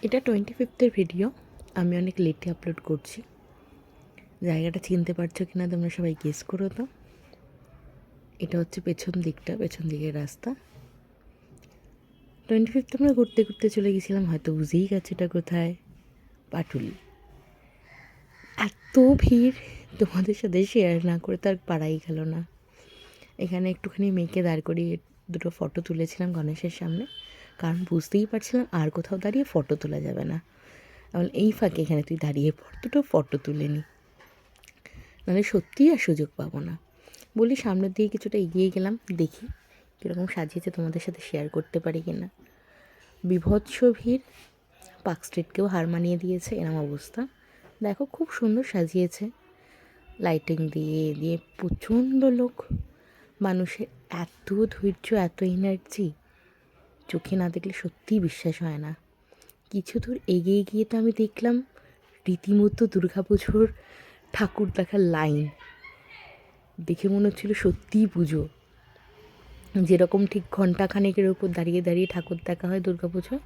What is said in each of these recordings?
এটা 25th video. আমি অনেক লেটে আপলোড করছি। জায়গাটা চিনতে পারছো কি না তোমরা সবাই গেস করো তো। এটা হচ্ছে পেছন দিকের রাস্তা। 25th আমরা ঘুরতে ঘুরতে চলে গেছিলাম, হয়তো বুঝেই গেছে এটা কোথায়। পাটুলি। এত ভিড়, তোমাদের সাথে শেয়ার না করে তার পাড়াই গেল না। এখানে একটুখানি মেয়েকে দাঁড় করিয়ে দুটো ফটো তুলেছিলাম গণেশের সামনে, কারণ বুঝতেই পারছিলাম আর কোথাও দাঁড়িয়ে ফটো তোলা যাবে না। এমন এই ফাঁকে এখানে তুই দাঁড়িয়ে পর, দুটো ফটো তুলে নি, নাহলে সত্যিই আর সুযোগ পাবো না। বলি সামনের দিকে কিছুটা এগিয়ে গেলাম, দেখি কীরকম সাজিয়েছে, তোমাদের সাথে শেয়ার করতে পারি কি না। বিভৎস ভিড়, পার্ক স্ট্রিটকেও হার মানিয়ে দিয়েছে এরম অবস্থা। দেখো খুব সুন্দর সাজিয়েছে লাইটিং দিয়ে দিয়ে, প্রচণ্ড লোক। মানুষের এত ধৈর্য, এত এনার্জি, চোখে না দেখলে সত্যিই বিশ্বাস হয় না। কিছু দূর এগিয়ে গিয়ে তো আমি দেখলাম রীতিমতো দুর্গাপুজোর ঠাকুর দেখার লাইন। দেখে মনে হচ্ছিল সত্যিই পুজো, যেরকম ঠিক ঘণ্টাখানেকের ওপর দাঁড়িয়ে দাঁড়িয়ে ঠাকুর দেখা হয় দুর্গাপুজোয়,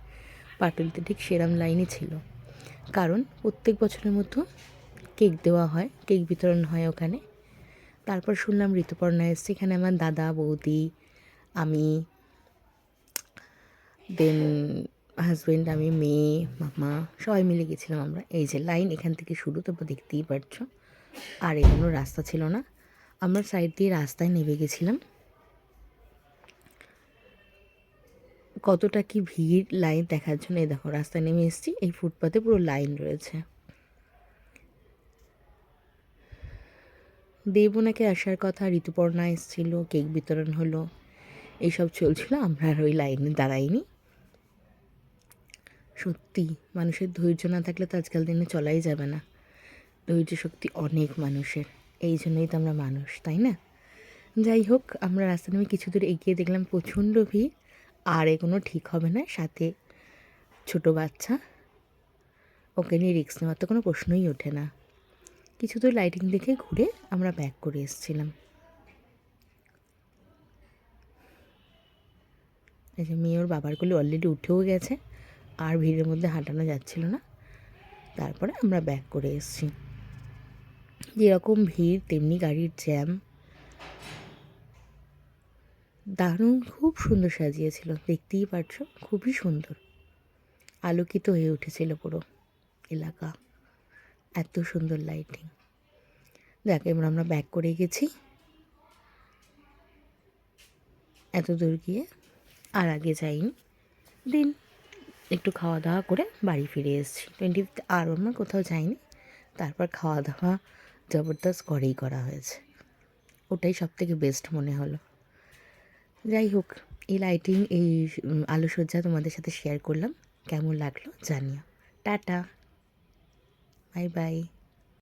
পাটুলিতে ঠিক সেরম লাইনই ছিল। কারণ প্রত্যেক বছরের মতো কেক দেওয়া হয়, কেক বিতরণ হয় ওখানে। তারপর শুনলাম ঋতুপর্ণা এসছে, এখানে আমার দাদা, বৌদি, আমি, দেন হাজব্যান্ড, আমি, মেয়ে, মামা, সবাই মিলে গেছিলাম আমরা। এই যে লাইন এখান থেকে শুরু, তারপর দেখতেই পারছো। আর এগুলো রাস্তা ছিল না, আমরা সাইড দিয়ে রাস্তায় নেমে গেছিলাম। কতটা কি ভিড় লাইন দেখার জন্য। এই দেখো রাস্তায় নেমে এসেছি, এই ফুটপাতে পুরো লাইন রয়েছে। দেবনাকে আসার কথা, ঋতুপর্ণা এসেছিল, কেক বিতরণ হলো, এইসব চলছিল। আমরা আর ওই লাইনে দাঁড়াইনি। সত্যি মানুষের ধৈর্য না থাকলে তো আজকাল দিনে চলাই যাবে না। ধৈর্য শক্তি অনেক মানুষের, এই জন্যই তো আমরা মানুষ, তাই না? যাই হোক, আমরা রাস্তা নেমে কিছু দূর এগিয়ে দেখলাম প্রচণ্ড ভিড়, আর এগুলো ঠিক হবে না, সাথে ছোটো বাচ্চা, ওকে নিয়ে রিস্ক নেওয়ার তো কোনো প্রশ্নই ওঠে না। কিছু দূর লাইটিং দেখে ঘুরে আমরা ব্যাক করে এসেছিলাম। এই যে মেয়ে ওর বাবার কোলে অলরেডি উঠেও গেছে, আর ভিড়ের মধ্যে হাঁটানো যাচ্ছিল না। তারপরে আমরা ব্যাক করে এসেছি। যেরকম ভিড় তেমনি গাড়ির জ্যাম। দারুণ, খুব সুন্দর সাজিয়েছিল, দেখতেই পারছো, খুবই সুন্দর আলোকিত হয়ে উঠেছিল পুরো এলাকা, এত সুন্দর লাইটিং। দেখ এবার আমরা ব্যাক করে গেছি, এত দূর গিয়ে আর আগে যাইনি। দিন একটু খাওয়া দাওয়া করে বাড়ি ফিরে এসেছি। 25th আর অন্য কোথাও যাইনি। তারপর খাওয়া দাওয়া জবরদস্ত করেই করা হয়েছে, ওটাই সব থেকে বেস্ট মনে হলো। যাই হোক, এই লাইটিং, এই আলোসজ্জা তোমাদের সাথে শেয়ার করলাম, কেমন লাগলো জানিও। Tata, bye bye.